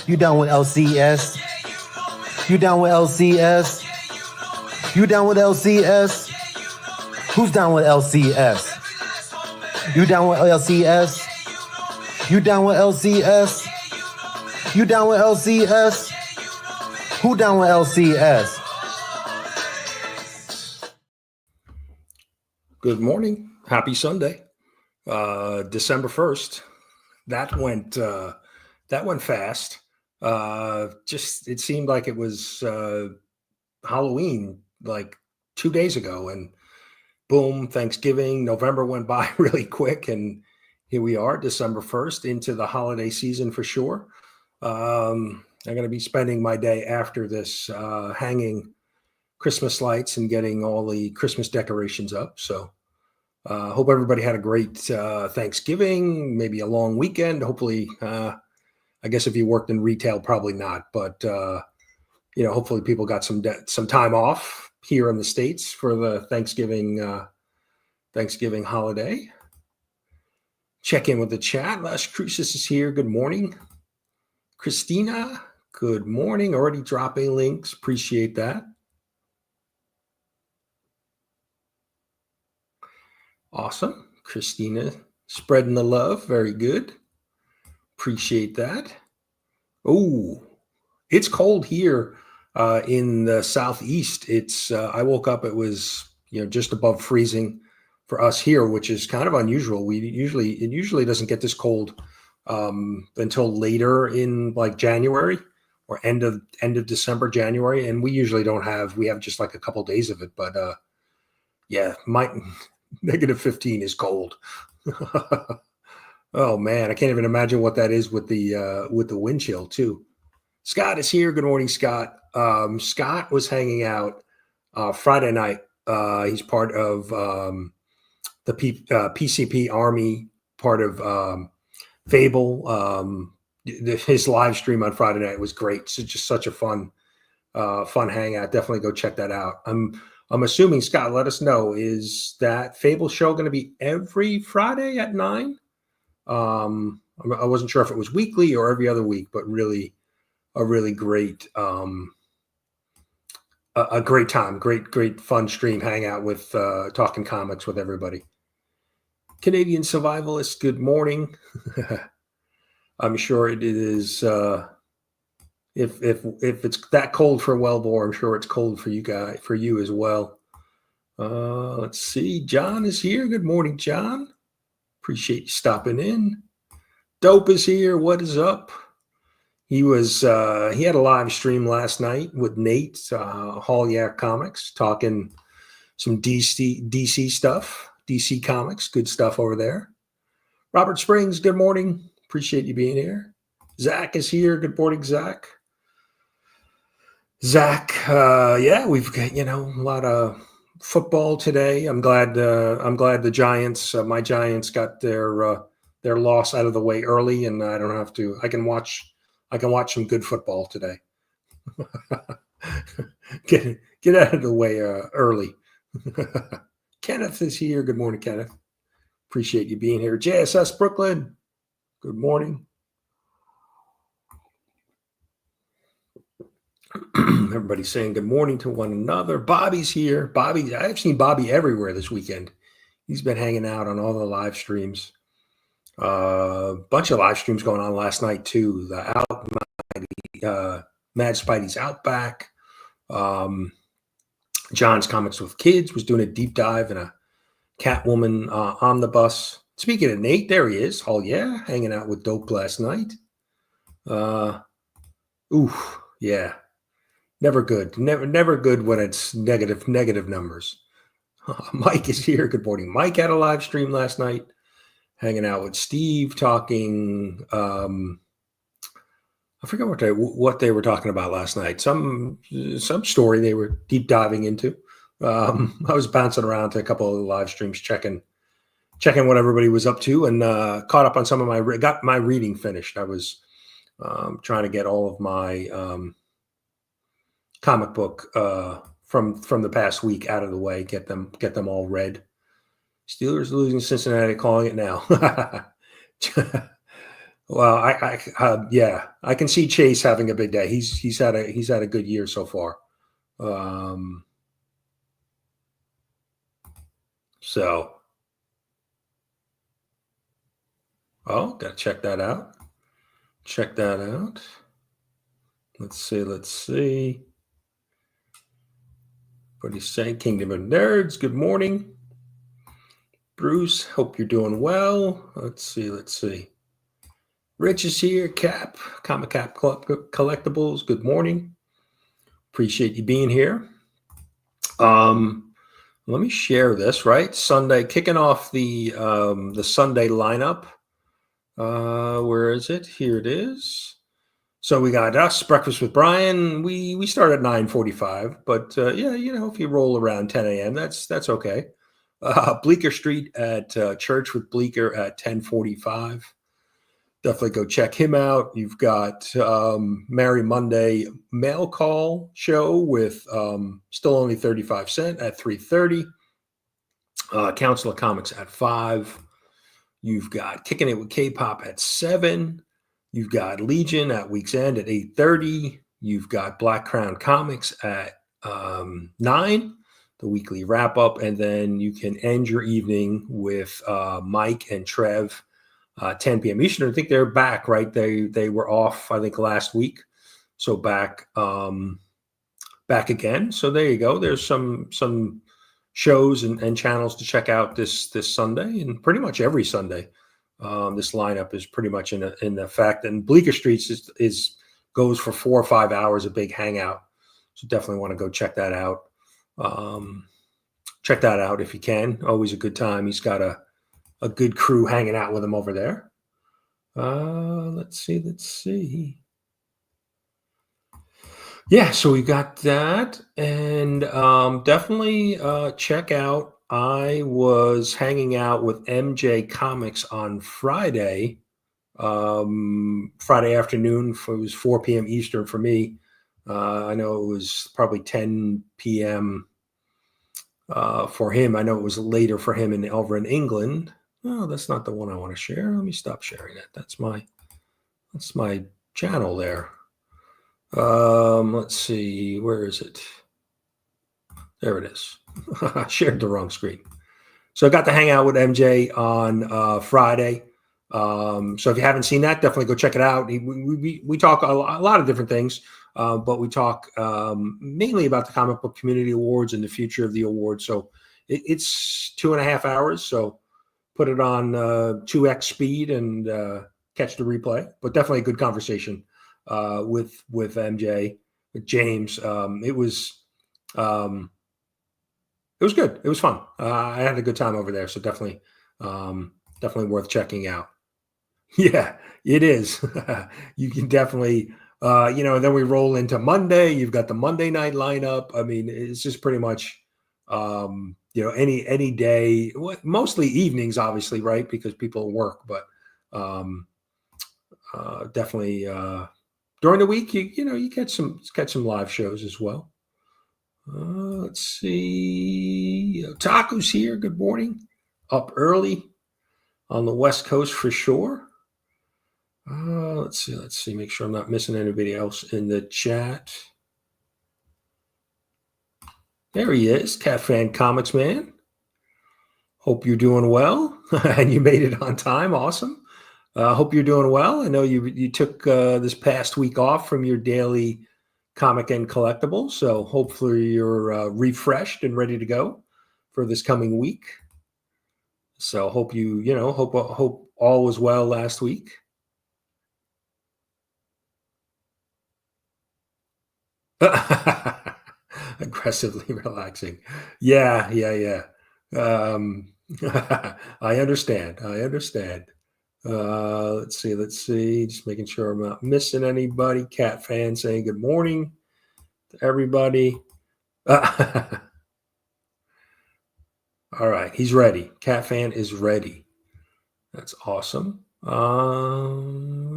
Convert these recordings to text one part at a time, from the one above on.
You down with LCS? You down with LCS? You down with LCS? Who's down with LCS? You down with LCS? You down with LCS? You down with LCS? Who down with LCS? Good morning. Happy Sunday. December 1st. That went fast. Just it seemed like it was Halloween like 2 days ago, and boom, Thanksgiving. November went by really quick, and here we are, December 1st, into the holiday season for sure. I'm going to be spending my day after this hanging Christmas lights and getting all the Christmas decorations up. So hope everybody had a great Thanksgiving, maybe a long weekend. Hopefully, I guess if you worked in retail, probably not. But, hopefully people got some time off here in the States for the Thanksgiving holiday. Check in with the chat. Las Cruces is here. Good morning. Christina, good morning. Already dropping links. Appreciate that. Awesome. Christina spreading the love. Very good. Appreciate that. Oh, it's cold here in the Southeast. It's I woke up, it was just above freezing for us here, which is kind of unusual. It usually doesn't get this cold until later in like January or end of December, January, and we usually don't have. We have just like a couple of days of it, but my negative 15 is cold. Oh man, I can't even imagine what that is with the wind chill too. Scott is here. Good morning, Scott. Scott was hanging out Friday night. He's part of the PCP Army, part of Fable. His live stream on Friday night was great. So just such a fun hangout. Definitely go check that out. I'm assuming, Scott, let us know, is that Fable show going to be every Friday at 9? I wasn't sure if it was weekly or every other week, but really a really great a great time, great fun stream, hangout with talking comics with everybody. Canadian Survivalist, good morning. I'm sure it is. If it's that cold for Wellbore, I'm sure it's cold for you as well. Let's see. John is here. Good morning, John. Appreciate you stopping in. Dope is here. What is up? He had a live stream last night with Nate, Hall Yak Comics, talking some DC stuff, DC Comics, good stuff over there. Robert Springs, good morning. Appreciate you being here. Zach is here. Good morning, Zach. Zach, we've got a lot of football today. I'm glad the Giants, my Giants, got their loss out of the way early, and I don't have to. I can watch some good football today. Get out of the way early. Kenneth is here. Good morning, Kenneth. Appreciate you being here. JSS Brooklyn. Good morning. Everybody's saying good morning to one another. Bobby's here. I've seen Bobby everywhere this weekend. He's been hanging out on all the live streams. Bunch of live streams going on last night too. Mad Spidey's Outback. John's Comics with Kids was doing a deep dive in a Catwoman omnibus. Speaking of Nate, there he is. Oh yeah, hanging out with Dope last night. Yeah. Never good. Never good when it's negative numbers. Mike is here. Good morning. Mike had a live stream last night, hanging out with Steve, talking. I forget what they were talking about last night. Some story they were deep diving into. I was bouncing around to a couple of the live streams, checking what everybody was up to, and caught up on some of got my reading finished. I was trying to get all of my comic book from the past week out of the way, get them all read. Steelers losing Cincinnati, calling it now. Well, yeah, I can see Chase having a big day. He's had a good year so far. So, gotta check that out. Check that out. Let's see. What do you say? Kingdom of Nerds, good morning. Bruce, hope you're doing well. Let's see. Rich is here. Comic Cap Collectibles, good morning. Appreciate you being here. Let me share this, right? Sunday, kicking off the Sunday lineup. Where is it? Here it is. So we got us, Breakfast with Brian. We start at 9:45, but yeah, if you roll around 10 a.m., that's okay. Bleecker Street at Church with Bleecker at 10:45. Definitely go check him out. You've got Merry Monday mail call show with still only 35 cents at 3:30. Council of Comics at 5. You've got Kicking It with K-Pop at 7. You've got Legion at Week's End at 8:30. You've got Black Crown Comics at 9, the weekly wrap up, and then you can end your evening with Mike and Trev, 10 p.m. Eastern. I think they're back, right? They were off, I think, last week, so back again. So there you go. There's some shows and channels to check out this Sunday, and pretty much every Sunday. This lineup is pretty much in effect, and Bleecker Streets goes for 4 or 5 hours, a big hangout. So definitely want to go check that out. Check that out if you can. Always a good time. He's got a good crew hanging out with him over there. Let's see. Yeah, so we got that, and definitely check out. I was hanging out with MJ Comics on Friday afternoon. It was 4 p.m. Eastern for me. I know it was probably 10 p.m. For him. I know it was later for him over in England. Oh, that's not the one I want to share. Let me stop sharing it. That's my channel there. Let's see. Where is it? There it is. I shared the wrong screen. So I got to hang out with MJ on Friday. So if you haven't seen that, definitely go check it out. We talk a lot of different things, but we talk mainly about the Comic Book Community Awards and the future of the awards. So it's 2.5 hours. So put it on 2x speed and catch the replay. But definitely a good conversation with MJ, with James. It was good. It was fun. I had a good time over there. So definitely worth checking out. Yeah, it is. You can definitely, then we roll into Monday. You've got the Monday night lineup. I mean, it's just pretty much, any day, mostly evenings, obviously, right? Because people work, but definitely during the week, you catch some live shows as well. Let's see. Taco's here. Good morning. Up early on the West Coast for sure. Let's see. Make sure I'm not missing anybody else in the chat. There he is, Cat Fan Comics Man. Hope you're doing well, and you made it on time. Awesome. Hope you're doing well. I know you took this past week off from your daily comic and collectibles, so hopefully you're refreshed and ready to go for this coming week. So hope hope all was well last week. Aggressively relaxing. Yeah. I understand. Let's see. Just making sure I'm not missing anybody. Cat Fan saying good morning to everybody. All right, he's ready. Cat Fan is ready. That's awesome.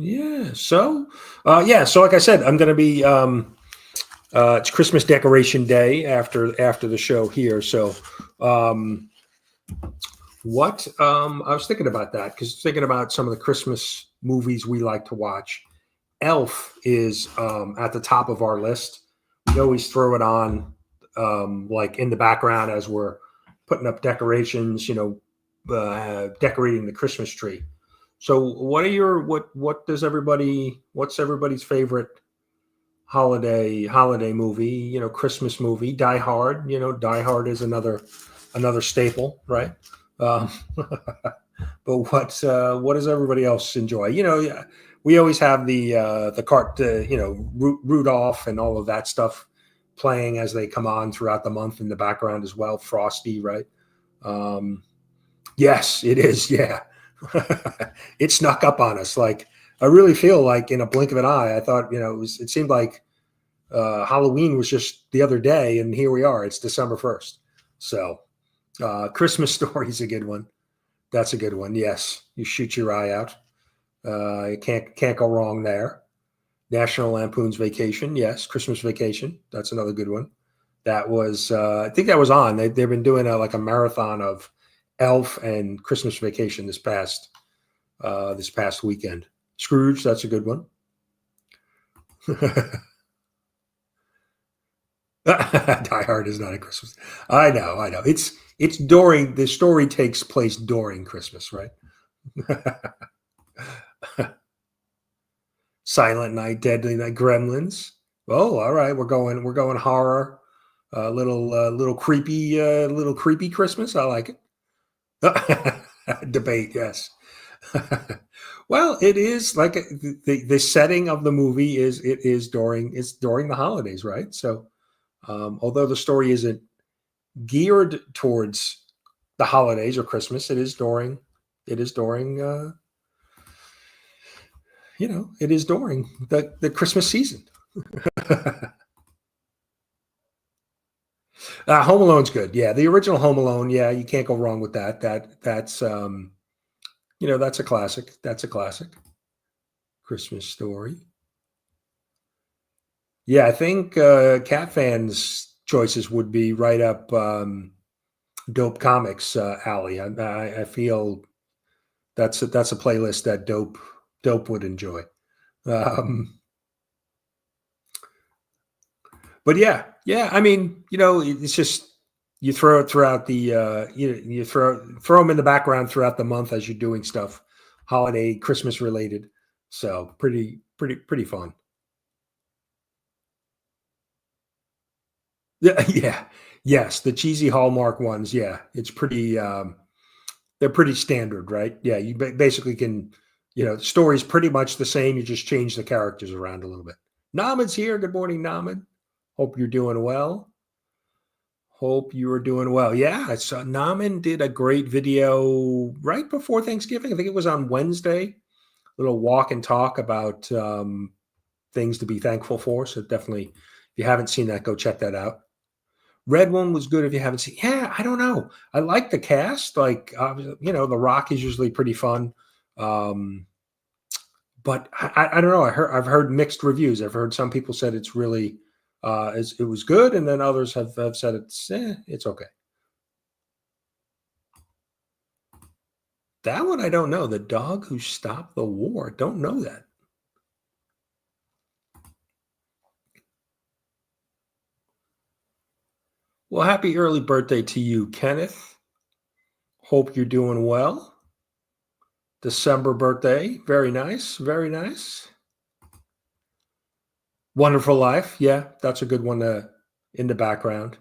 Yeah. So like I said, I'm going to be. It's Christmas decoration day after the show here, so What I was thinking about that because thinking about some of the Christmas movies we like to watch. Elf is at the top of our list. We always throw it on like in the background as we're putting up decorations, decorating the Christmas tree. So what's everybody's favorite holiday movie, Christmas movie? Die Hard, Die Hard is another staple, right? Um, but what does everybody else enjoy? We always have the cart, Rudolph and all of that stuff playing as they come on throughout the month in the background as well. Frosty, right? Yes, it is. Yeah, it snuck up on us. Like I really feel like in a blink of an eye, I thought it seemed like Halloween was just the other day, and here we are. It's December 1st. So Christmas Story is a good one. That's a good one. Yes, you shoot your eye out. You can't go wrong there. National Lampoon's Vacation. Yes, Christmas Vacation. That's another good one. That was I think that was on. They've been doing a marathon of Elf and Christmas Vacation this past weekend. Scrooge. That's a good one. Die Hard is not a Christmas. I know. It's during the story takes place during Christmas, right? Silent Night, Deadly Night, Gremlins. Oh, all right. We're going horror. Little creepy Christmas. I like it. Debate, yes. Well, it is like the setting of the movie is during the holidays, right? So, although the story isn't geared towards the holidays or Christmas, it is during it is during the Christmas season. Home Alone's good. Yeah, the original Home Alone. Yeah, you can't go wrong with that. That's that's a classic. That's a classic. Christmas Story. Yeah, I think Cat fans' choices would be right up Dope Comics alley. I feel that's a playlist that Dope would enjoy. But yeah. I mean, it's just you throw it throughout the you throw them in the background throughout the month as you're doing stuff, holiday, Christmas related. So pretty fun. Yeah. Yes, the cheesy Hallmark ones. Yeah, it's pretty. They're pretty standard, right? Yeah, you basically can, the story's pretty much the same. You just change the characters around a little bit. Naman's here. Good morning, Naman. Hope you're doing well. Hope you are doing well. Yeah, I saw Naman did a great video right before Thanksgiving. I think it was on Wednesday. Little walk and talk about things to be thankful for. So definitely, if you haven't seen that, go check that out. Red One was good if you haven't seen. Yeah, I don't know. I like the cast. Like, The Rock is usually pretty fun. But I don't know. I've heard mixed reviews. I've heard some people said it's really it was good, and then others have said it's okay. That one I don't know. The Dog Who Stopped the War. Don't know that. Well, happy early birthday to you, Kenneth. Hope you're doing well. December birthday. Very nice. Very nice. Wonderful Life. Yeah, that's a good one in the background.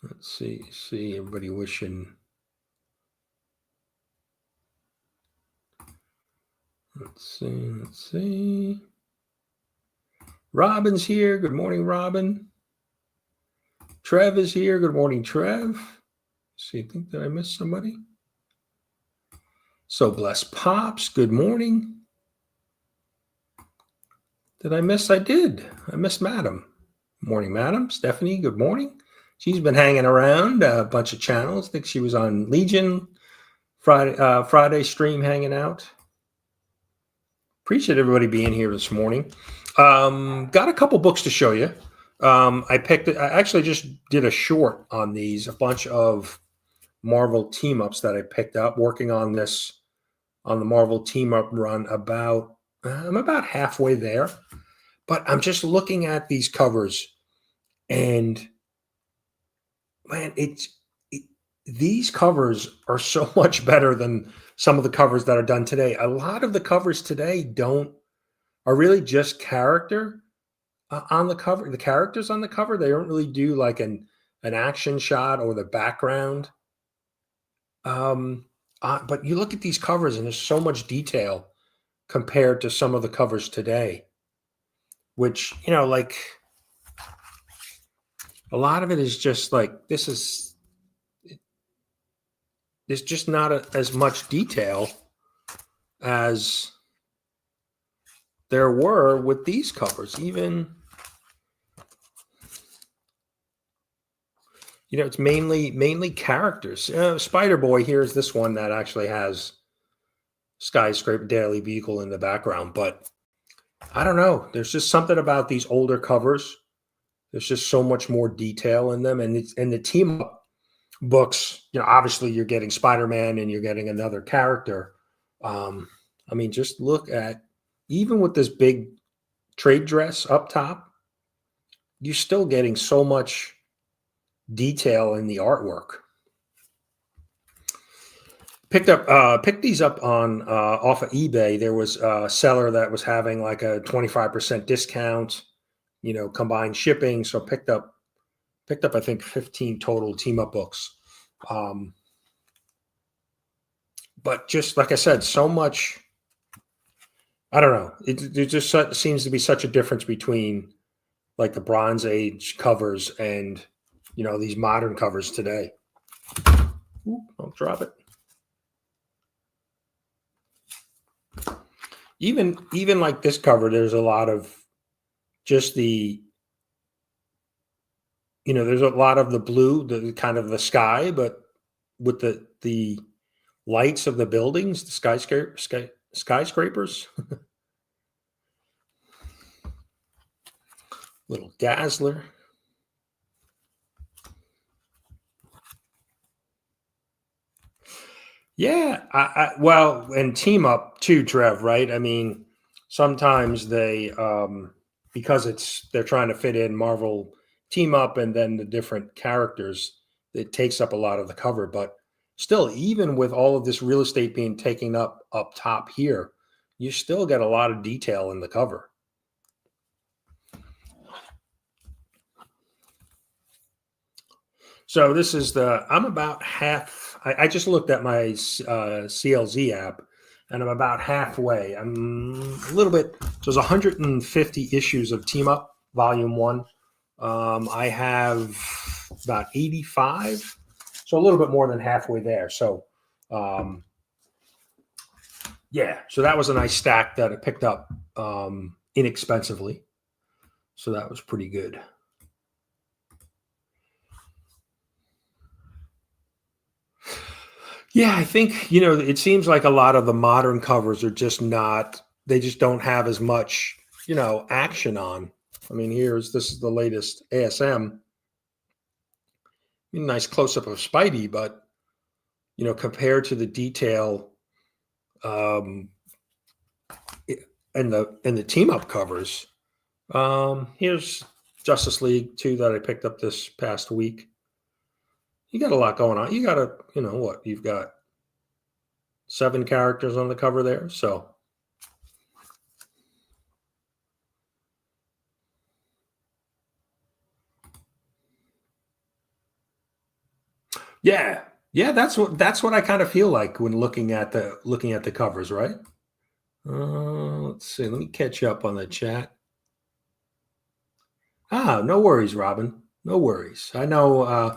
Let's see everybody wishing. Let's see. Robin's here. Good morning, Robin. Trev is here. Good morning, Trev. I think that I missed somebody. So Blessed Pops. Good morning. Did I miss? I did. I missed Madam. Morning, Madam. Stephanie, good morning. She's been hanging around a bunch of channels. I think she was on Legion Friday stream hanging out. Appreciate everybody being here this morning. Got a couple books to show you. I actually just did a short on these, a bunch of Marvel team ups that I picked up working on this on the Marvel team up run. I'm about halfway there, but I'm just looking at these covers and man, these covers are so much better than some of the covers that are done today. A lot of the covers today are really just character on the cover. The characters on the cover, they don't really do like an action shot or the background. But you look at these covers and there's so much detail compared to some of the covers today, which, like a lot of it is just like, there's just not as much detail as there were with these covers. Even, it's mainly characters. Spider-Boy here is this one that actually has Skyscraper Daily Beagle in the background, but I don't know. There's just something about these older covers. There's just so much more detail in them, and the team up books. Obviously you're getting Spider-Man and you're getting another character. Just look at, even with this big trade dress up top, you're still getting so much detail in the artwork. Picked these up on off of eBay. There was a seller that was having like a 25% discount, combined shipping. So picked up I think 15 total team up books. But just like I said, so much. I don't know. It just seems to be such a difference between like the Bronze Age covers and these modern covers today. Ooh, I'll drop it. Even like this cover, there's a lot of just there's a lot of the blue, the kind of the sky, but with the lights of the buildings, the skyscrapers. Little Dazzler. Yeah, well, and team up too, Trev, right? Sometimes they because they're trying to fit in Marvel team up and then the different characters, it takes up a lot of the cover. But still, even with all of this real estate being taken up top here, you still get a lot of detail in the cover. So this is I'm about half. I just looked at my CLZ app, and I'm about halfway. I'm a little bit. So there's 150 issues of Team Up Volume 1. I have about 85, so a little bit more than halfway there. So, so that was a nice stack that I picked up inexpensively. So that was pretty good. Yeah, I think, it seems like a lot of the modern covers are just they just don't have as much, action on. This is the latest ASM. Nice close-up of Spidey, but, compared to the detail in the team-up covers, here's Justice League 2 that I picked up this past week. You got a lot going on. You got you've got 7 characters on the cover there. So yeah, that's what I kind of feel like when looking at the covers, right? Let's see. Let me catch up on the chat. No worries, Robin. No worries. I know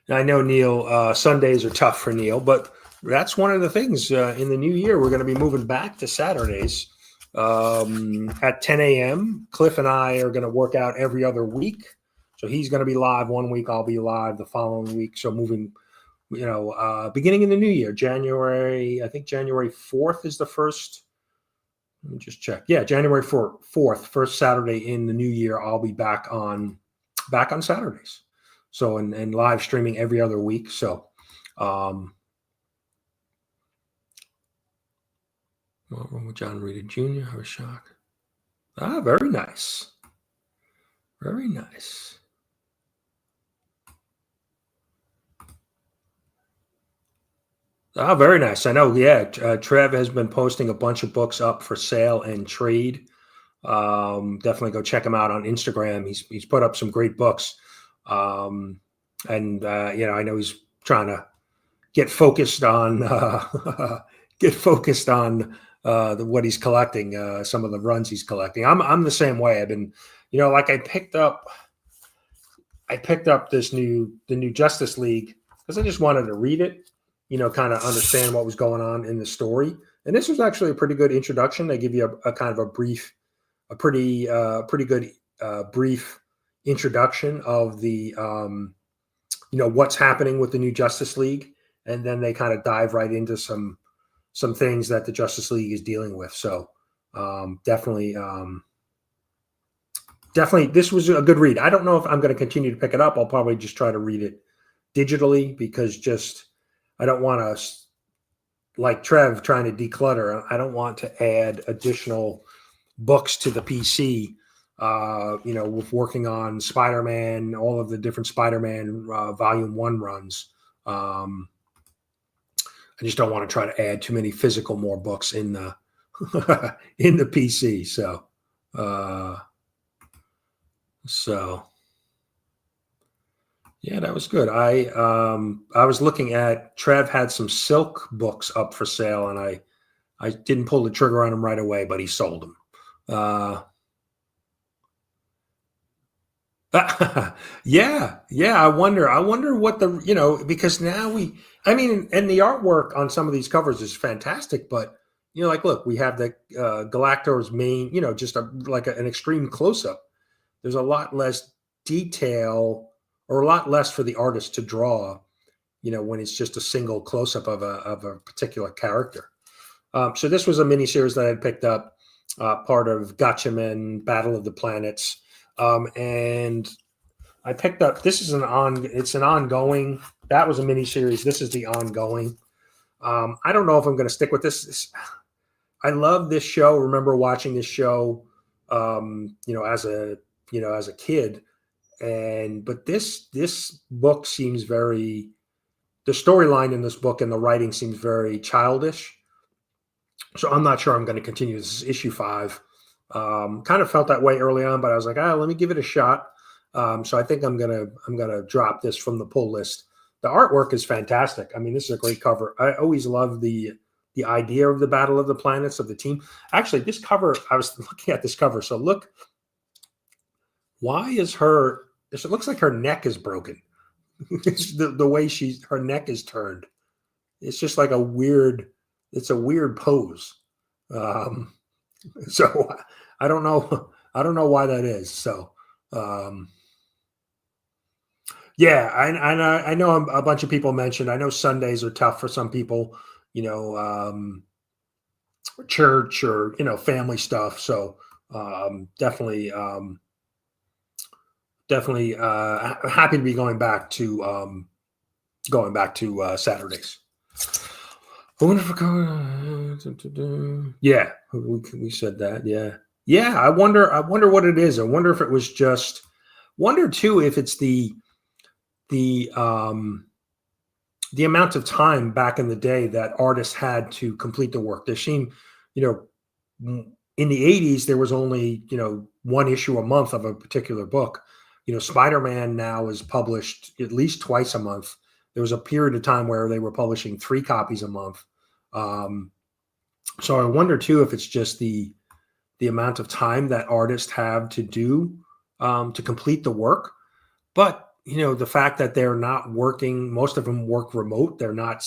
Neil. Sundays are tough for Neil, but that's one of the things in the new year. We're going to be moving back to Saturdays at 10 a.m. Cliff and I are going to work out every other week. So he's going to be live one week. I'll be live the following week. So moving, beginning in the new year, January 4th is the first. Let me just check. Yeah, January 4th, first Saturday in the new year, I'll be back on back on Saturdays. So, and live streaming every other week. So, what wrong with John Reader Jr.? I was shocked. Ah, very nice. Very nice. Ah, very nice. I know. Yeah. Trev has been posting a bunch of books up for sale and trade. Definitely go check him out on Instagram. He's put up some great books. And I know he's trying to get focused on what he's collecting, some of the runs he's collecting. I'm the same way. I've been, like I picked up the new Justice League because I just wanted to read it, kind of understand what was going on in the story. And this was actually a pretty good introduction. They give you a kind of a pretty good brief introduction of the what's happening with the new Justice League, and then they kind of dive right into some things that the Justice League is dealing with. So definitely this was a good read. I don't know if I'm going to continue to pick it up. I'll probably just try to read it digitally because I don't want to, like Trev trying to declutter. I don't want to add additional books to the PC, with working on Spider-Man, all of the different Spider-Man Volume 1 runs. I just don't want to try to add too many physical more books in the in the PC. So yeah, that was good. I was looking at Trev had some Silk books up for sale, and I didn't pull the trigger on them right away, but he sold them. Yeah. I wonder what because now and the artwork on some of these covers is fantastic, but look, we have the Galactor's main, just an extreme close-up. There's a lot less detail or a lot less for the artist to draw, when it's just a single close-up of a particular character. So this was a miniseries that I had picked up, part of Gatchaman Battle of the Planets. And I picked up, it's an ongoing, that was a miniseries. This is the ongoing. I don't know if I'm going to stick with this. I love this show. Remember watching this show, as a kid. But this book seems the storyline in this book and the writing seems very childish. So I'm not sure I'm going to continue. This is issue 5. Kind of felt that way early on, but I was like, let me give it a shot. So I think I'm gonna drop this from the pull list. The artwork is fantastic. I mean, this is a great cover. I always love the idea of the Battle of the Planets of the team. Actually, this cover, I was looking at this cover. So look, why is it looks like her neck is broken. It's the way her neck is turned. It's just like it's a weird pose. So I don't know why that is. So, yeah, I know a bunch of people mentioned, I know Sundays are tough for some people, church or, family stuff. So, definitely happy to be going back to Saturdays. I wonder if yeah, we said that. Yeah. I wonder what it is. I wonder if it was wonder too if it's the amount of time back in the day that artists had to complete the work. There seemed, in the 80s there was only one issue a month of a particular book. Spider-Man now is published at least twice a month. There was a period of time where they were publishing 3 copies a month. So I wonder too if it's just the amount of time that artists have to do to complete the work. But the fact that they're not working, most of them work remote. They're not,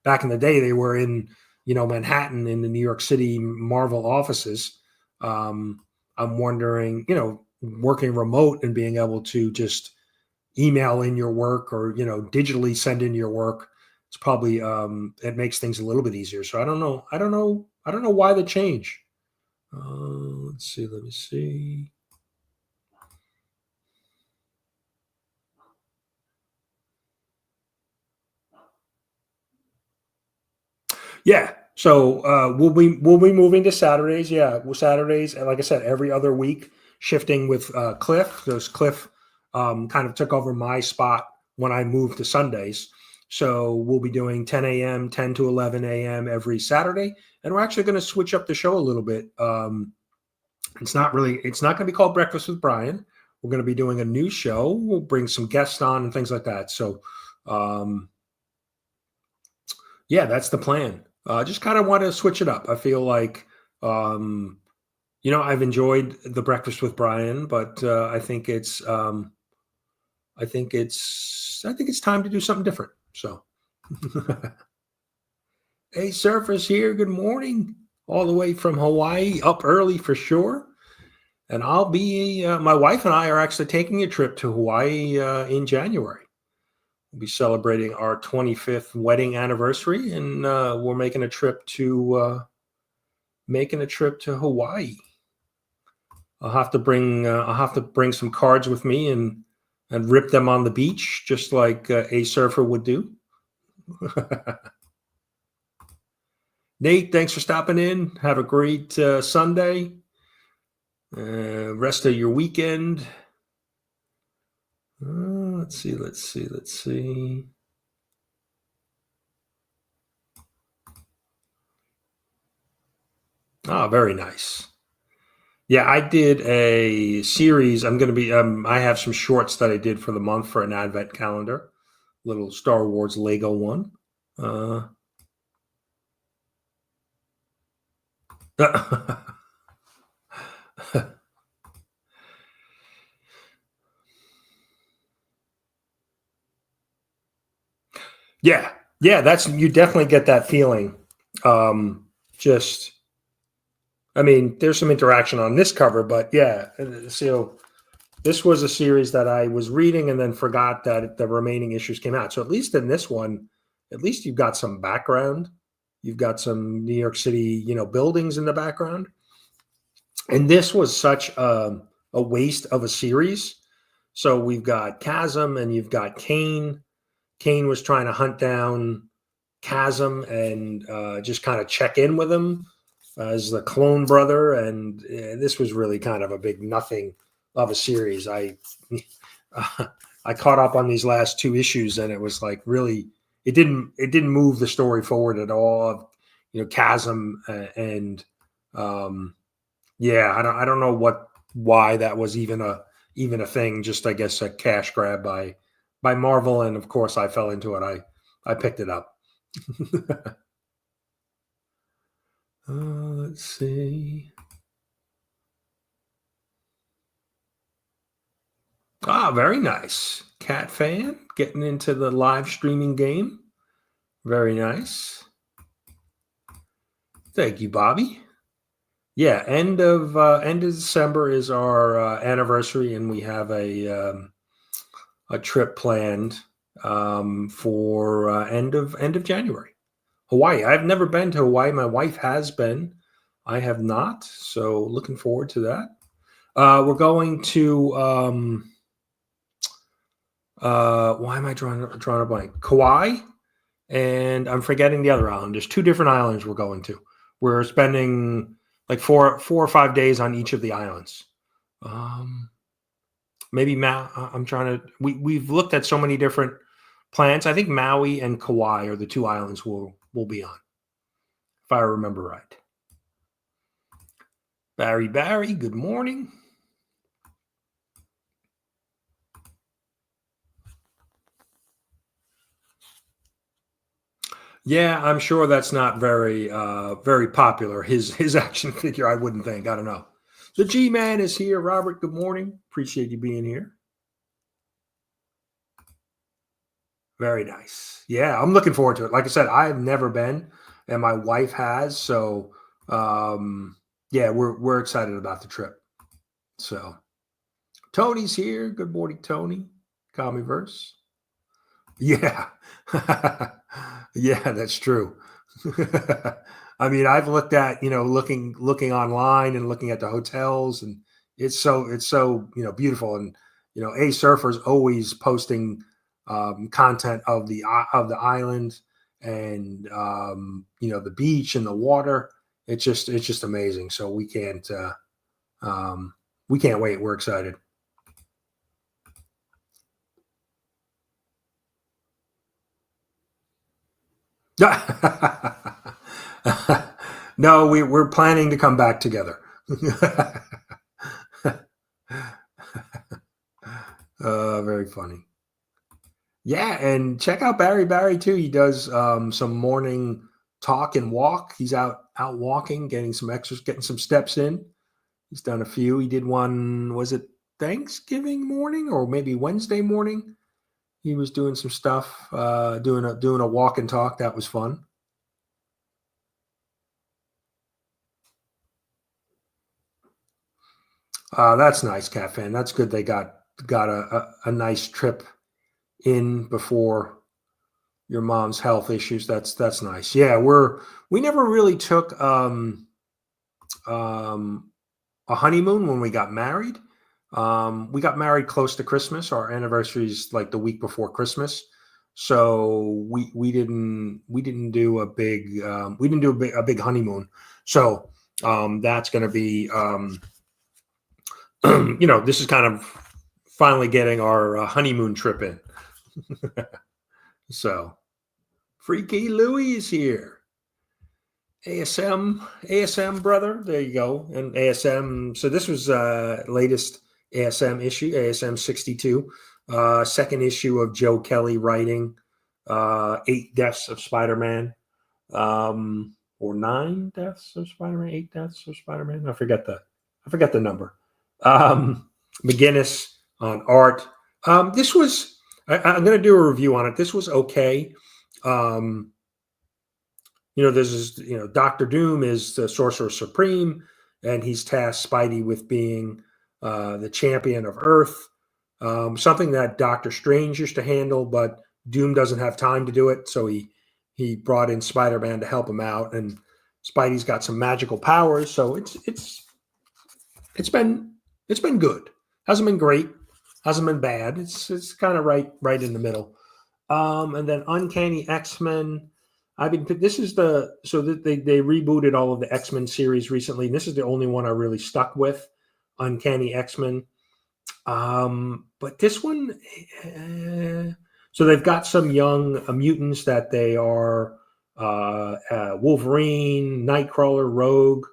back in the day they were in Manhattan in the New York City Marvel offices. I'm wondering, working remote and being able to just email in your work or digitally send in your work, it's probably it makes things a little bit easier. So I don't know why the change. Let me see. Yeah. So we'll be moving to Saturdays. Yeah, Saturdays, and like I said, every other week, shifting with Cliff. Because Cliff kind of took over my spot when I moved to Sundays. So we'll be doing 10 a.m., 10 to 11 a.m. every Saturday, and we're actually going to switch up the show a little bit. It's not going to be called Breakfast with Brian. We're going to be doing a new show. We'll bring some guests on and things like that. So, yeah, that's the plan. Just kind of want to switch it up. I feel like, I've enjoyed the Breakfast with Brian, but I think it's time to do something different. So, hey, Surfers here. Good morning, all the way from Hawaii, up early for sure. And I'll be. My wife and I are actually taking a trip to Hawaii in January. We'll be celebrating our 25th wedding anniversary, and we're making a trip to Hawaii. I'll have to bring some cards with me and rip them on the beach, just like a surfer would do. Nate, thanks for stopping in. Have a great Sunday. Rest of your weekend. Let's see. Oh, very nice. Yeah, I did a series. I'm going to be, I have some shorts that I did for the month for an advent calendar, little Star Wars Lego one. Yeah, you definitely get that feeling. There's some interaction on this cover, but yeah, so this was a series that I was reading and then forgot that the remaining issues came out. So at least in this one, at least you've got some background. You've got some New York City, buildings in the background. And this was such a waste of a series. So we've got Chasm and you've got Kane. Kane was trying to hunt down Chasm and just kind of check in with him as the clone brother. And this was really kind of a big nothing of a series. I caught up on these last two issues and it was like really, it didn't move the story forward at all. Chasm and I don't know why that was even a thing. Just I guess a cash grab by Marvel, and of course I fell into it. I picked it up. Let's see. Very nice. Cat fan getting into the live streaming game. Very nice. Thank you, Bobby. Yeah, end of December is our anniversary, and we have a trip planned for end of January. Hawaii. I've never been to Hawaii. My wife has been. I have not. So looking forward to that. We're going to why am I drawing a blank? Kauai, and I'm forgetting the other island. There's two different islands we're going to. We're spending like four or 5 days on each of the islands. Maybe I'm trying to. We've looked at so many different plans. I think Maui and Kauai are the two islands we'll be on, if I remember right. Barry, good morning. Yeah, I'm sure that's not very popular. His action figure, I wouldn't think. I don't know. The G-Man is here. Robert, good morning. Appreciate you being here. Very nice. Yeah, I'm looking forward to it. Like I said, I've never been, and my wife has. So, yeah, we're excited about the trip. So, Tony's here. Good morning, Tony. Commieverse. Yeah. Yeah, that's true. I mean, I've looked at, looking online and looking at the hotels, and it's so beautiful. And, A Surfer's always posting content of the island and the beach and the water. It's just amazing. So we can't wait. We're excited. No, we're planning to come back together. Very funny. Yeah, and check out Barry too. He does some morning talk and walk. He's out walking, getting some exercise, getting some steps in. He's done a few. He did one, was it Thanksgiving morning or maybe Wednesday morning? He was doing some stuff, doing a walk and talk. That was fun. That's nice, Cat Fan. That's good. They got a nice trip in before your mom's health issues. That's nice. Yeah, we never really took a honeymoon when we got married. We got married close to Christmas. Our anniversary is like the week before Christmas, so we didn't do a big honeymoon. So that's going to be this is kind of finally getting our honeymoon trip in. So Freaky Louie is here. ASM brother, there you go. And ASM, so this was latest ASM issue, ASM 62, second issue of Joe Kelly writing 8 deaths of Spider-Man, or 9 deaths of Spider-Man, 8 deaths of Spider-Man. I forget the number. McGinnis on art. This was, I'm going to do a review on it. This was okay. There's Doctor Doom is the Sorcerer Supreme, and he's tasked Spidey with being the champion of Earth, something that Doctor Strange used to handle, but Doom doesn't have time to do it, so he brought in Spider-Man to help him out, and Spidey's got some magical powers, so it's been good. Hasn't been great, hasn't been bad. It's kind of right in the middle. And then Uncanny X-Men. This is they rebooted all of the X-Men series recently, and this is the only one I really stuck with, Uncanny X-Men. But this one, so they've got some young mutants that they are Wolverine, Nightcrawler, Rogue,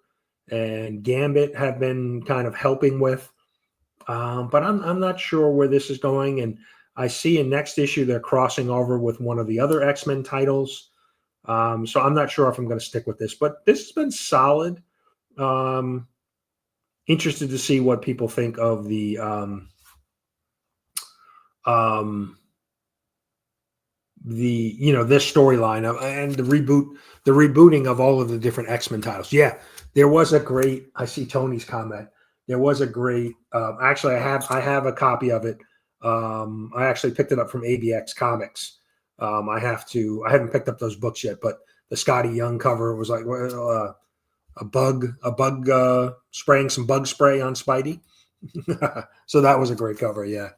and Gambit have been kind of helping with. But I'm not sure where this is going, and I see in next issue they're crossing over with one of the other X-Men titles. So I'm not sure if I'm going to stick with this, but this has been solid. Interested to see what people think of the this storyline and the rebooting of all of the different X-Men titles. Yeah, there was a great. I see Tony's comment. There was a great. Actually, I have a copy of it. I actually picked it up from ABX Comics. I haven't picked up those books yet, but the Scotty Young cover was like a bug spraying some bug spray on Spidey. So that was a great cover. Yeah.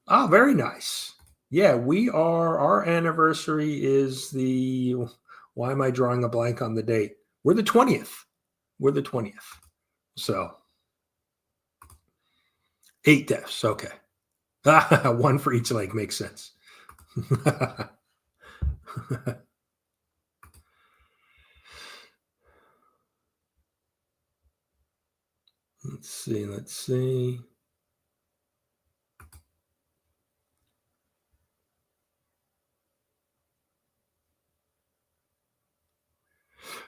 Oh, very nice. Yeah, our anniversary is why am I drawing a blank on the date? We're the 20th. So 8 deaths. Okay. One for each leg makes sense. Let's see.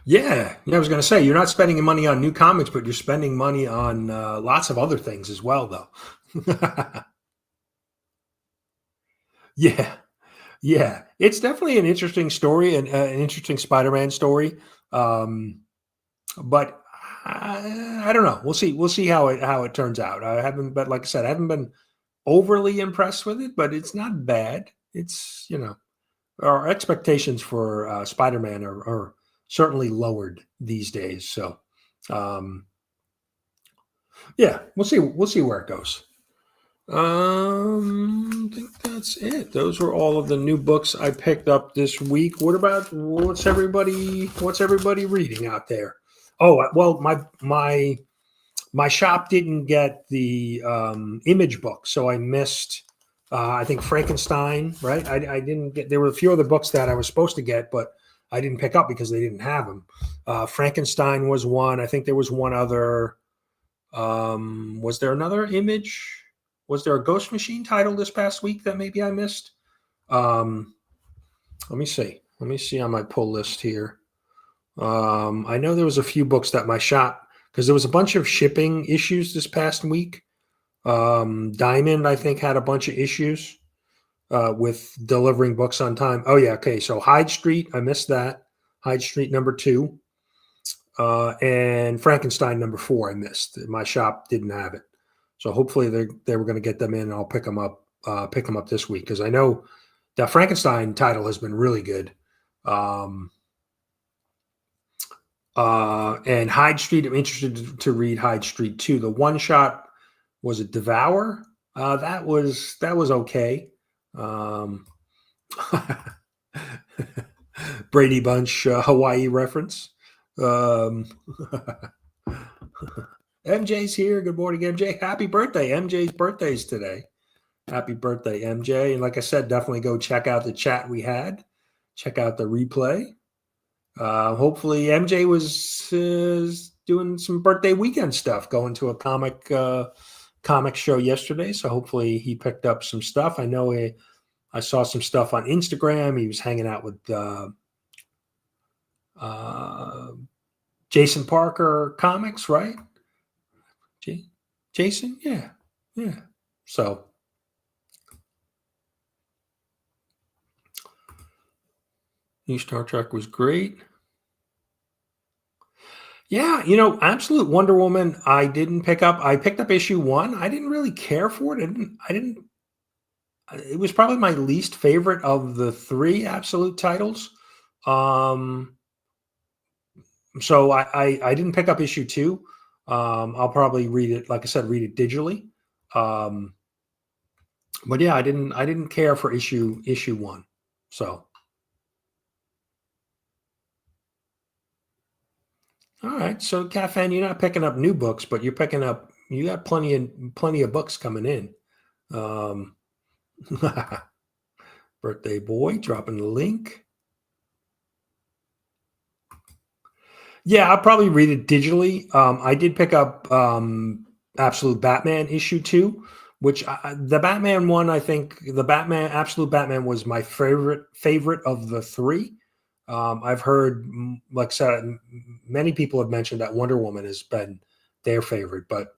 Yeah, I was going to say, you're not spending money on new comics, but you're spending money on lots of other things as well, though. Yeah. It's definitely an interesting story and an interesting Spider-Man story. But I don't know. We'll see how it turns out. But like I said, I haven't been overly impressed with it, but it's not bad. It's, our expectations for Spider-Man are certainly lowered these days. So, yeah, we'll see where it goes. I think that's it. Those were all of the new books I picked up this week. What's everybody reading out there? Oh, well, my shop didn't get the image book, so I missed. I think Frankenstein, right? I didn't get. There were a few other books that I was supposed to get, but I didn't pick up because they didn't have them. Frankenstein was one. I think there was one other. Was there another image? Was there a Ghost Machine title this past week that maybe I missed? Let me see. Let me see on my pull list here. I know there was a few books that my shop, because there was a bunch of shipping issues this past week. Diamond, I think, had a bunch of issues with delivering books on time. Oh, yeah. Okay. So Hyde Street, I missed that. Hyde Street #2. And Frankenstein #4, I missed. My shop didn't have it. So hopefully they were going to get them in, and I'll pick them up this week, because I know that Frankenstein title has been really good. And Hyde Street, I'm interested to read Hyde Street too. The one shot, was it Devour? That was okay. Brady Bunch Hawaii reference. MJ's here. Good morning, MJ. Happy birthday. MJ's birthday's today. Happy birthday, MJ. And like I said, definitely go check out the chat we had. Check out the replay. Hopefully MJ was doing some birthday weekend stuff, going to a comic show yesterday. So hopefully he picked up some stuff. I know I saw some stuff on Instagram. He was hanging out with Jason Parker Comics, right? Jason? Yeah. So new Star Trek was great. Yeah, Absolute Wonder Woman, I didn't pick up. I picked up issue 1. I didn't really care for it. It was probably my least favorite of the 3 Absolute titles. So I didn't pick up issue 2. I'll probably read it, like I said, read it digitally. But yeah, I didn't care for issue 1. So. All right. So Catfan, you're not picking up new books, but you got plenty of books coming in. Birthday boy dropping the link. Yeah, I'll probably read it digitally. I did pick up Absolute Batman issue 2, which the Batman one, I think Absolute Batman was my favorite of the 3. I've heard, like I said, many people have mentioned that Wonder Woman has been their favorite, but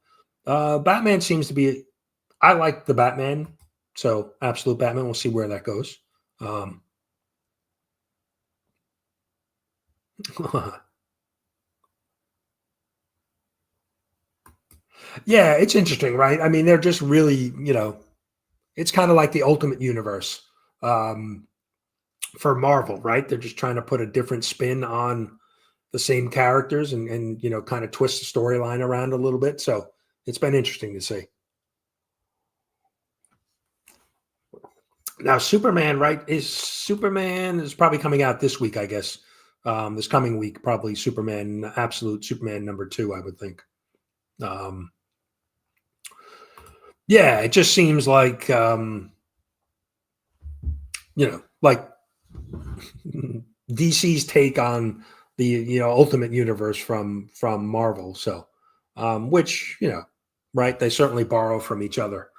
Batman seems to be. I like the Batman, so Absolute Batman. We'll see where that goes. Yeah, it's interesting, right? I mean, they're just really, it's kind of like the Ultimate Universe for Marvel, right? They're just trying to put a different spin on the same characters and kind of twist the storyline around a little bit. So it's been interesting to see. Now, Superman, right? Superman is probably coming out this week, I guess. This coming week, probably Absolute Superman #2, I would think. Yeah, it just seems like, like DC's take on the Ultimate Universe from Marvel. So, which right, they certainly borrow from each other.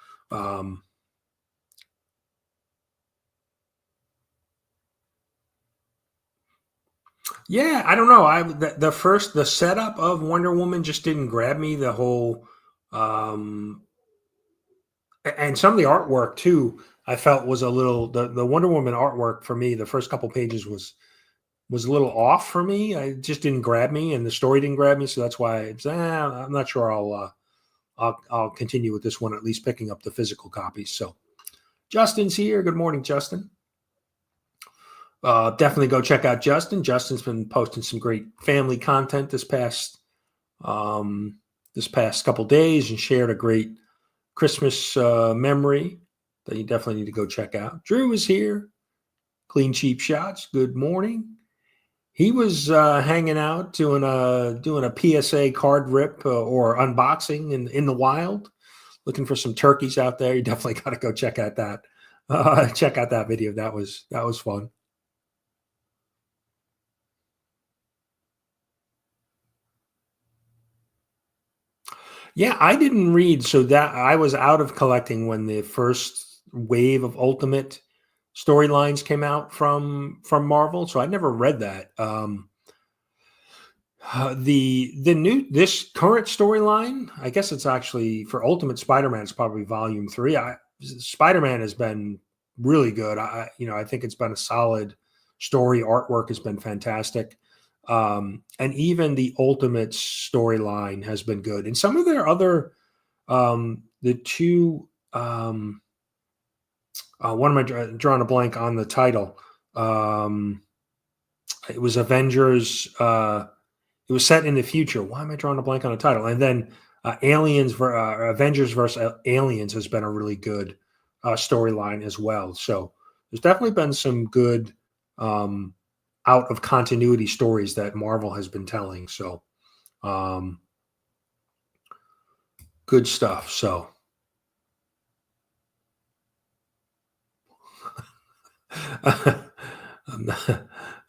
Yeah, I don't know. The setup of Wonder Woman just didn't grab me. The whole, and some of the artwork too, I felt was a little. The Wonder Woman artwork for me, the first couple pages was a little off for me. It just didn't grab me, and the story didn't grab me. So that's why I'm not sure I'll continue with this one. At least picking up the physical copies. So Justin's here. Good morning, Justin. Definitely go check out Justin. Justin's been posting some great family content this past couple days, and shared a great Christmas memory that you definitely need to go check out. Drew is here. Clean Cheap Shots. Good morning. He was hanging out doing a PSA card rip or unboxing in the wild, looking for some turkeys out there. You definitely got to go check out that video. That was fun. Yeah, I didn't read, so that I was out of collecting when the first wave of Ultimate storylines came out from Marvel, so I never read that. This current storyline, I guess it's actually for Ultimate Spider-Man. It's probably Volume 3. Spider-Man has been really good. I think it's been a solid story. Artwork has been fantastic. And even the Ultimate storyline has been good. And some of their other, the two, one am I drawing a blank on the title? It was Avengers. It was set in the future. Why am I drawing a blank on the title? And then Avengers versus Aliens has been a really good storyline as well. So there's definitely been some good out of continuity stories that Marvel has been telling. So good stuff. So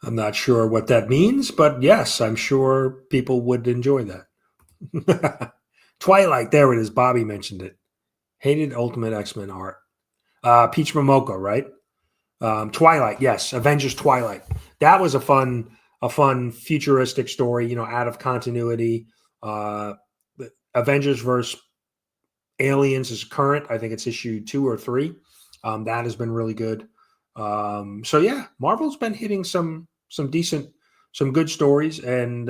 I'm not sure what that means, but yes, I'm sure people would enjoy that. Twilight, there it is. Bobby mentioned it. Hated Ultimate X-Men art. Peach Momoko, right? Twilight, yes. Avengers Twilight. That was a fun futuristic story, out of continuity. Avengers versus Aliens is current. I think it's issue 2 or 3. That has been really good. So yeah, Marvel's been hitting some good stories. And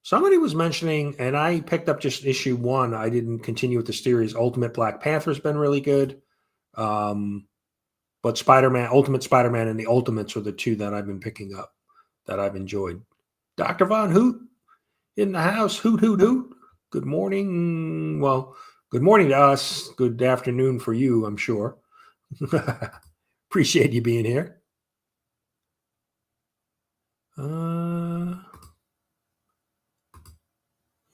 somebody was mentioning, and I picked up just issue 1. I didn't continue with the series. Ultimate Black Panther's been really good. But Spider-Man, Ultimate Spider-Man, and the Ultimates are the 2 that I've been picking up that I've enjoyed. Dr. Von Hoot in the house. Hoot, hoot, hoot. Good morning. Well, good morning to us. Good afternoon for you, I'm sure. Appreciate you being here.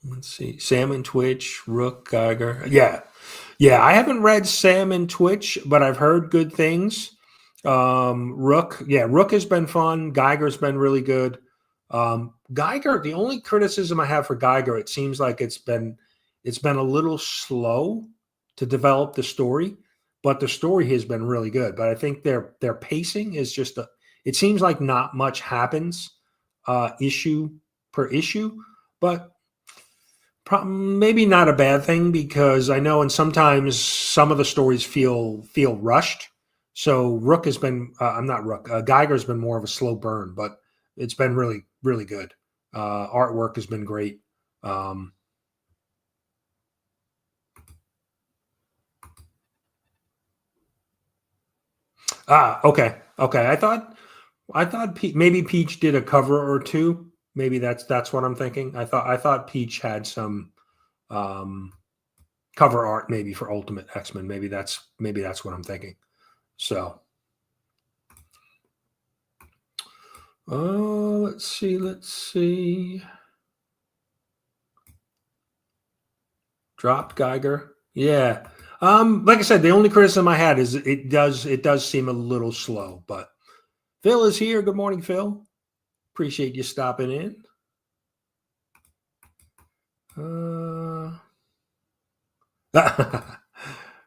Let's see. Sam and Twitch, Rook, Geiger. Yeah. I haven't read Sam and Twitch, but I've heard good things. Rook has been fun. Geiger's been really good. Geiger, the only criticism I have for Geiger, it seems like it's been a little slow to develop the story, but the story has been really good. But I think their pacing is just it seems like not much happens issue per issue, but maybe not a bad thing, because I know, and sometimes some of the stories feel rushed. So Rook has been, I'm not Rook, Geiger's been more of a slow burn, but it's been really, really good. Artwork has been great. Okay. I thought maybe Peach did a cover or 2. Maybe that's what I'm thinking. I thought Peach had some cover art maybe for Ultimate X-Men. Maybe that's what I'm thinking. So, let's see. Dropped Geiger. Yeah. Like I said, the only criticism I had is it does seem a little slow, but Phil is here. Good morning, Phil. Appreciate you stopping in.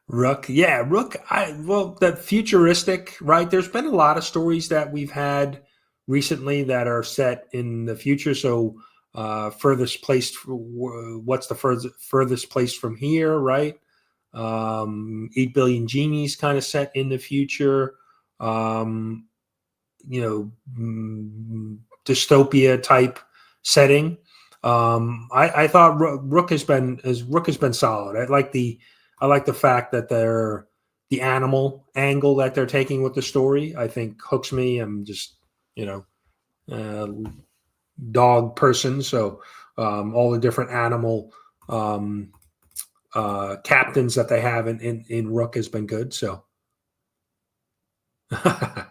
Rook. Yeah, Rook. That futuristic, right? There's been a lot of stories that we've had recently that are set in the future. So, furthest place, what's the furthest place from here, right? 8 Billion Genies kind of set in the future. Dystopia type setting. I thought Rook has been solid. I like the fact that the animal angle that they're taking with the story, I think hooks me. I'm just dog person, so all the different animal captains that they have in Rook has been good. So, well,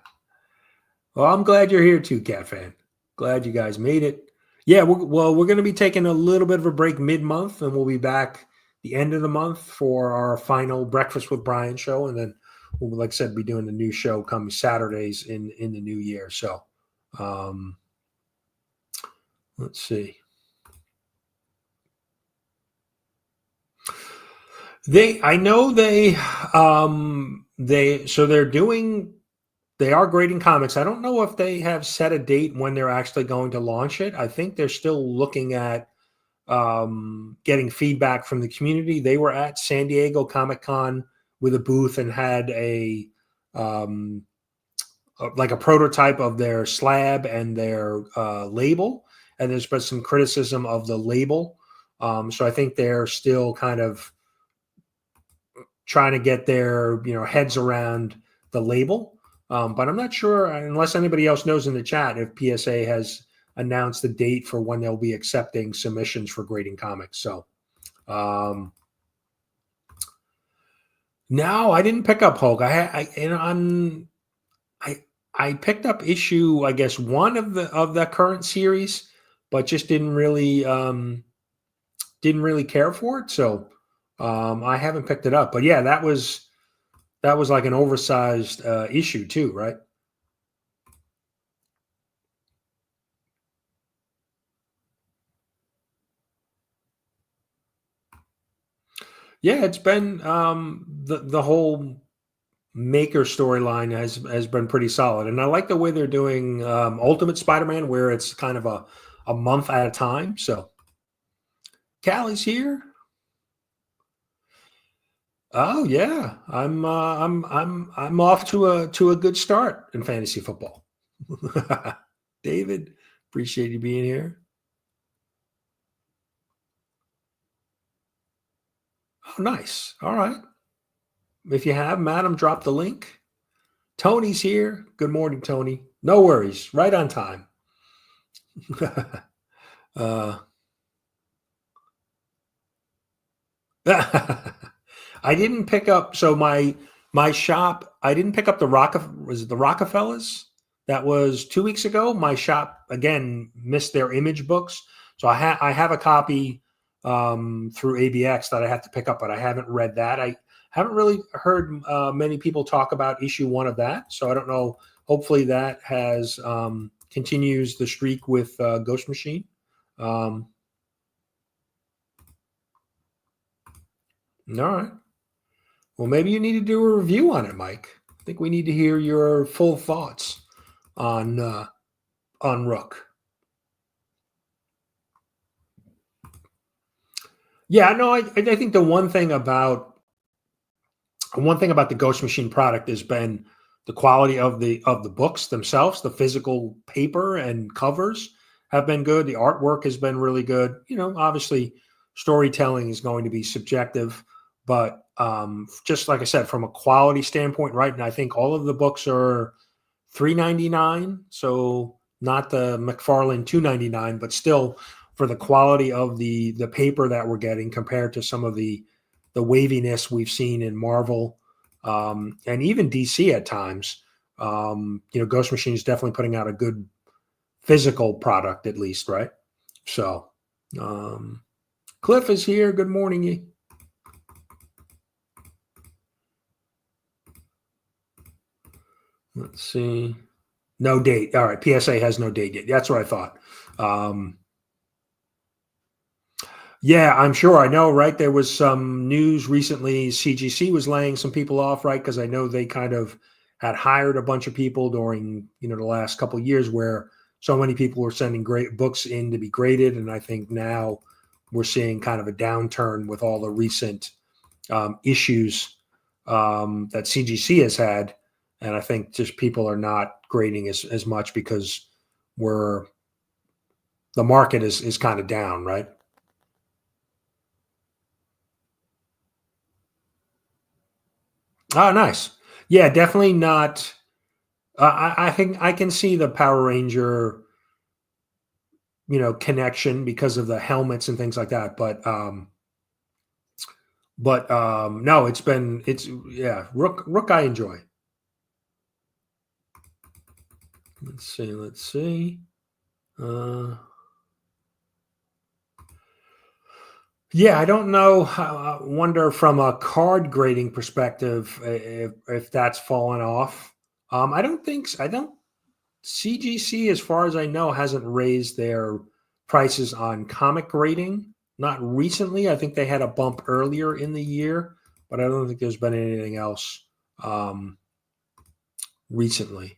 I'm glad you're here too, Cat Fan. Glad you guys made it. Yeah, we're going to be taking a little bit of a break mid-month, and we'll be back the end of the month for our final Breakfast with Brian show, and then we'll, like I said, be doing a new show coming Saturdays in the new year. So, let's see. I know they are grading comics. I don't know if they have set a date when they're actually going to launch it. I think they're still looking at getting feedback from the community. They were at San Diego Comic-Con with a booth and had like a prototype of their slab and their label. And there's been some criticism of the label. So I think they're still kind of trying to get their heads around the label. But I'm not sure, unless anybody else knows in the chat, if PSA has announced the date for when they'll be accepting submissions for grading comics. So no, I didn't pick up Hulk. I picked up issue, I guess, 1 of the current series, but just didn't really care for it. So I haven't picked it up. But yeah, that was like an oversized issue too, right? Yeah, it's been the whole Maker storyline has been pretty solid, and I like the way they're doing Ultimate Spider-Man, where it's kind of a month at a time. So, Callie's here. Oh yeah, I'm off to a good start in fantasy football. David, appreciate you being here. Oh, nice. All right. If you have, madam, drop the link. Tony's here. Good morning, Tony. No worries. Right on time. I didn't pick up. So my shop, I didn't pick up the Rockefellers? That was 2 weeks ago. My shop again missed their image books, so I have a copy through ABX that I have to pick up, but I haven't read that. I haven't really heard many people talk about issue 1 of that, so I don't know. Hopefully that has continues the streak with Ghost Machine. All right. Well, maybe you need to do a review on it, Mike. I think we need to hear your full thoughts on Rook. Yeah, no, I think the one thing about the Ghost Machine product has been the quality of the books themselves. The physical paper and covers have been good. The artwork has been really good. Obviously, storytelling is going to be subjective, but just like I said, from a quality standpoint, right? And I think all of the books are $3.99, so not the McFarlane $2.99, but still for the quality of the paper that we're getting compared to some of the waviness we've seen in Marvel and even DC at times. Ghost Machine is definitely putting out a good physical product, at least, right? So, Cliff is here. Good morning. Let's see. No date. All right. PSA has no date yet. That's what I thought. Yeah, I'm sure. I know, right? There was some news recently. CGC was laying some people off, right? Because I know they kind of had hired a bunch of people during, the last couple of years where so many people were sending great books in to be graded. And I think now we're seeing kind of a downturn with all the recent issues that CGC has had. And I think just people are not grading as much because the market is kind of down, right? Oh, nice. Yeah, definitely not. I think I can see the Power Ranger, connection because of the helmets and things like that. But But no, Rook I enjoy. Let's see. Yeah, I don't know. I wonder from a card grading perspective if that's fallen off. I don't think so. I don't. CGC, as far as I know, hasn't raised their prices on comic grading. Not recently. I think they had a bump earlier in the year, but I don't think there's been anything else recently.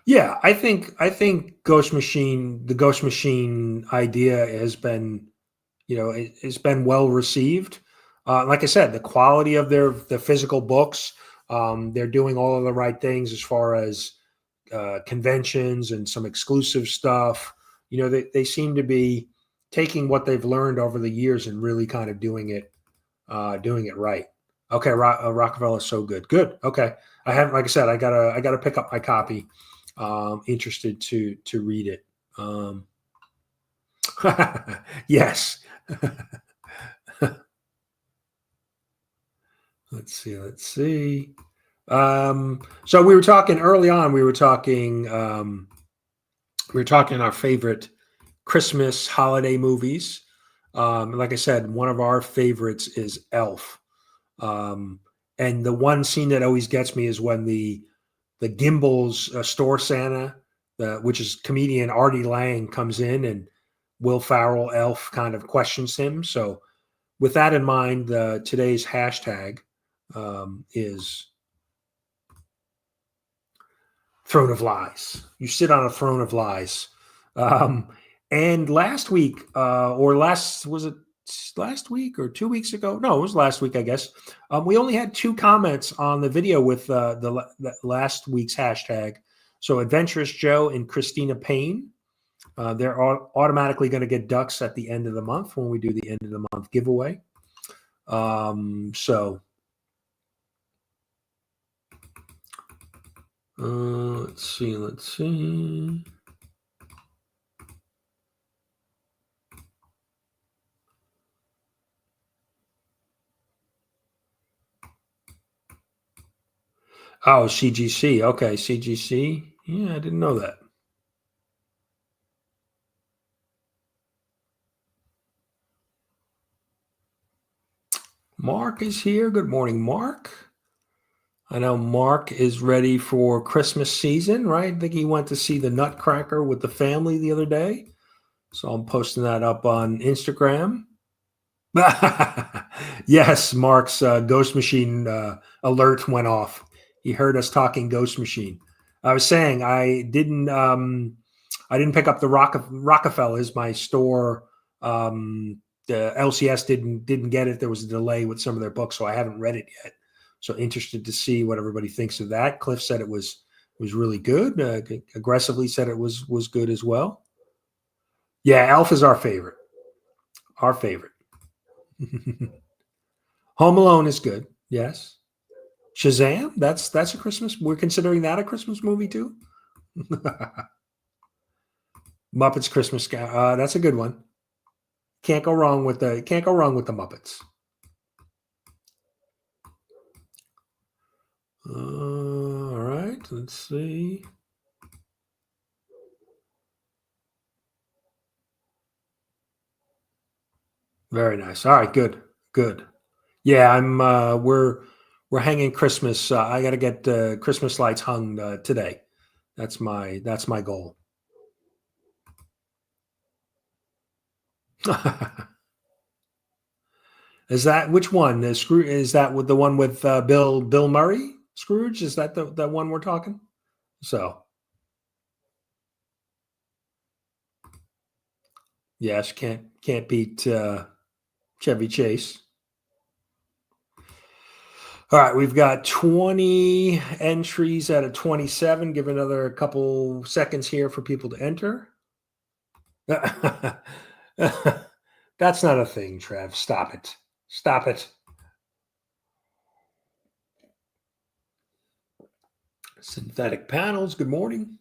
Yeah, I think the Ghost Machine idea has been, it's been well received. Like I said, the quality of the physical books, they're doing all of the right things as far as conventions and some exclusive stuff. They seem to be taking what they've learned over the years and really kind of doing it right. Okay, Rockefeller's so good. Good. Okay, I haven't. Like I said, I gotta pick up my copy. Interested to read it. Yes. Let's see. Let's see. So we were talking early on. We were talking our favorite Christmas holiday movies. Like I said, one of our favorites is Elf. Um, and the one scene that always gets me is when the Gimbals store Santa, which is comedian Artie Lang, comes in and Will Farrell Elf kind of questions him. So with that in mind, today's hashtag is throne of lies. You sit on a throne of lies. Um, and last week, was it last week or 2 weeks ago? No, it was last week, I guess. We only had 2 comments on the video with the last week's hashtag. So Adventurous Joe and Christina Payne. They're automatically going to get ducks at the end of the month when we do the end of the month giveaway. So let's see. Oh, CGC. Okay, CGC. Yeah, I didn't know that. Mark is here. Good morning, Mark. I know Mark is ready for Christmas season, right? I think he went to see the Nutcracker with the family the other day. So I'm posting that up on Instagram. Yes, Mark's Ghost Machine alert went off. He heard us talking Ghost Machine. I was saying I didn't pick up the Rockefellers. My store, the LCS didn't get it. There was a delay with some of their books, so I haven't read it yet. So interested to see what everybody thinks of that. Cliff said it was really good. Aggressively said it was good as well. Yeah, Elf is our favorite. Our favorite. Home Alone is good. Yes. Shazam. That's a Christmas. We're considering that a Christmas movie too. Muppets Christmas. That's a good one. Can't go wrong with the Muppets. All right. Let's see. Very nice. All right. Good. Good. Yeah, I'm. We're hanging Christmas. I got to get Christmas lights hung today. That's my goal. Is that which one? Is that with the one with Bill Murray? Scrooge? Is that the one we're talking? So yes, can't beat Chevy Chase. All right, we've got 20 entries out of 27. Give another couple seconds here for people to enter. That's not a thing, Trev. Stop it. Stop it. Synthetic panels. Good morning.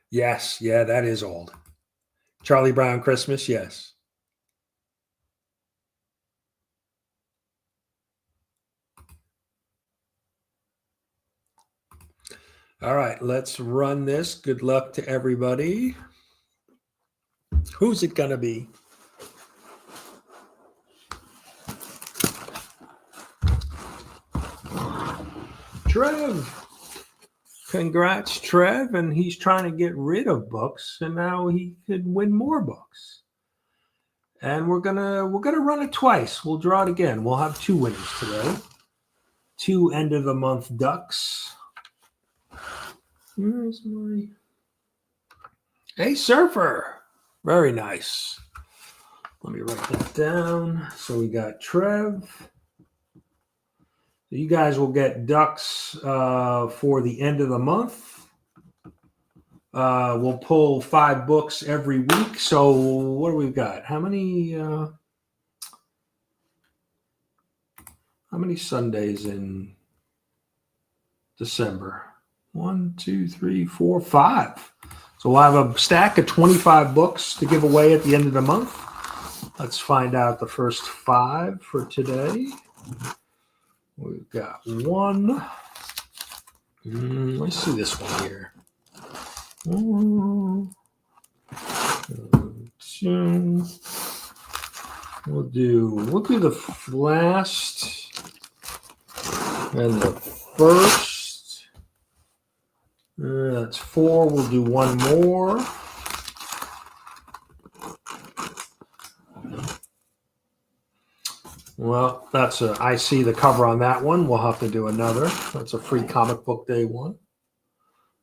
Yes, yeah, that is old. Charlie Brown Christmas, yes. All right, let's run this. Good luck to everybody. Who's it going to be? Trev. Congrats, Trev. And he's trying to get rid of books, and now he could win more books. And we're gonna run it twice. We'll draw it again. We'll have 2 winners today. 2 end of the month ducks. Where's my Hey Surfer? Very nice. Let me write that down. So we got Trev. You guys will get ducks for the end of the month. We'll pull 5 books every week. So what do we got? How many Sundays in December? 1, 2, 3, 4, 5. So we'll have a stack of 25 books to give away at the end of the month. Let's find out the first 5 for today. We've got 1. Let's see this one here. 1, 2. We'll do the last and the first. That's 4. We'll do 1 more. Well, I see the cover on that one. We'll have to do another. That's a free comic book day one.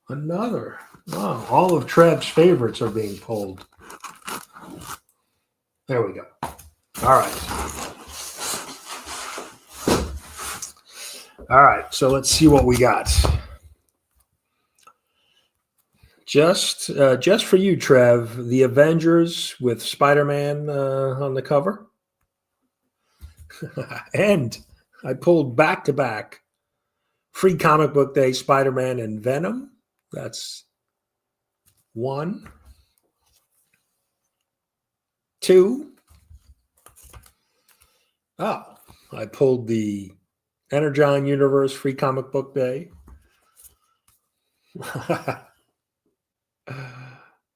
Another. Wow, all of Trev's favorites are being pulled. There we go. All right. All right, so let's see what we got. Just for you, Trev, the Avengers with Spider-Man on the cover. And I pulled back-to-back free comic book day, Spider-Man and Venom. That's 1, 2. Oh, I pulled the Energon Universe free comic book day.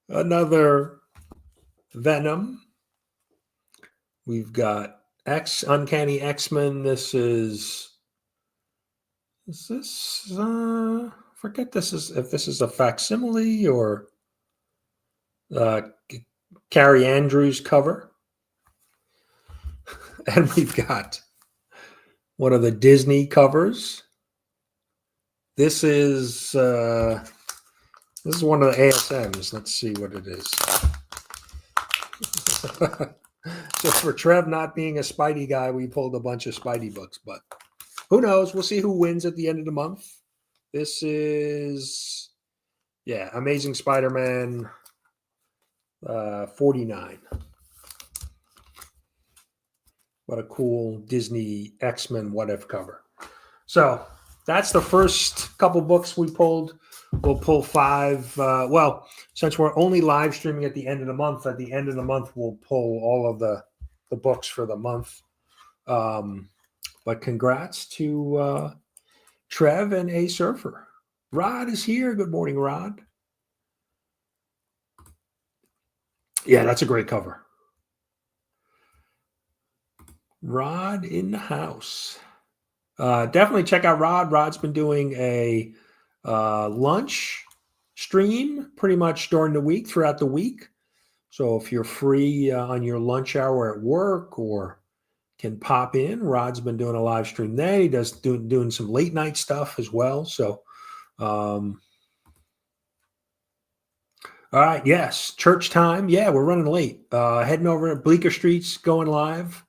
Another Venom. We've got Uncanny X-Men. This is forget if this is a facsimile or Carrie Andrews cover. And we've got one of the Disney covers. This is one of the ASMs. Let's see what it is. So for Trev not being a Spidey guy, we pulled a bunch of Spidey books, but who knows? We'll see who wins at the end of the month. This is, Amazing Spider-Man 49. What a cool Disney X-Men What If cover. So that's the first couple books we pulled. We'll pull 5. Since we're only live streaming at the end of the month, we'll pull all of the books for the month. But congrats to Trev and A Surfer. Rod is here. Good morning, Rod. Yeah, that's a great cover. Rod in the house. Definitely check out Rod. Rod's been doing a lunch stream pretty much during the week, throughout the week. So if you're free on your lunch hour at work or can pop in, Rod's been doing a live stream there. He does doing some late night stuff as well. So, all right. Yes. Church time. Yeah, we're running late. Heading over to Bleecker Street's going live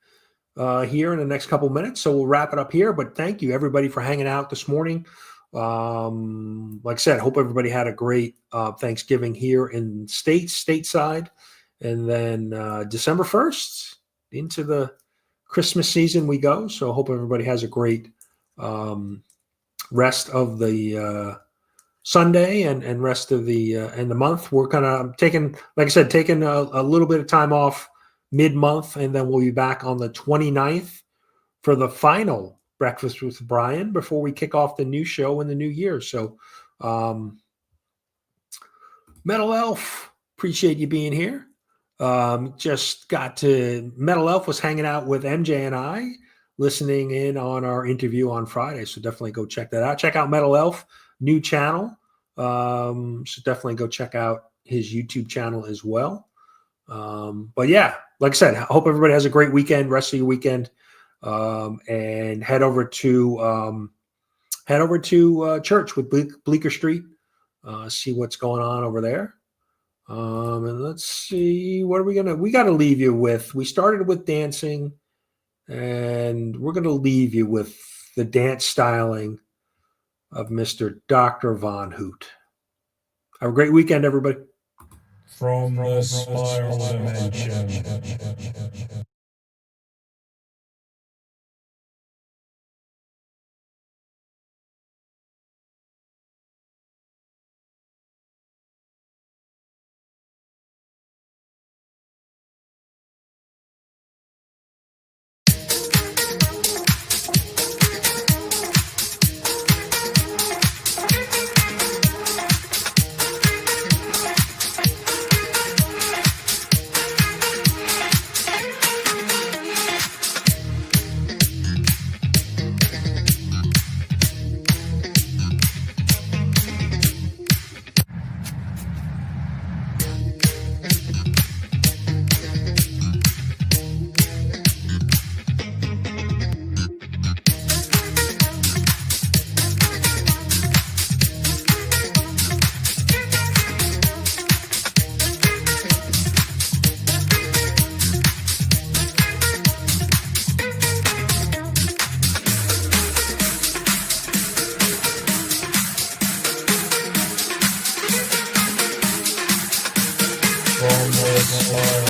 here in the next couple minutes. So we'll wrap it up here. But thank you everybody for hanging out this morning. Like I said, hope everybody had a great Thanksgiving here in stateside. And then December 1st into the Christmas season we go. So hope everybody has a great rest of the Sunday and rest of the month. We're kind of taking, like I said, taking a little bit of time off mid-month, and then we'll be back on the 29th for the final Breakfast with Brian before we kick off the new show in the new year. So, Metal Elf, appreciate you being here. Just got to Metal Elf was hanging out with MJ and I, listening in on our interview on Friday. So definitely go check that out. Check out Metal Elf, new channel. So definitely go check out his YouTube channel as well. But yeah, like I said, I hope everybody has a great weekend, rest of your weekend, and head over to church with Bleecker Street. See what's going on over there. And let's see, we got to leave you with, we started with dancing, and we're going to leave you with the dance styling of Mr. Dr. Von Hoot. Have a great weekend, everybody. From the spiral dimension.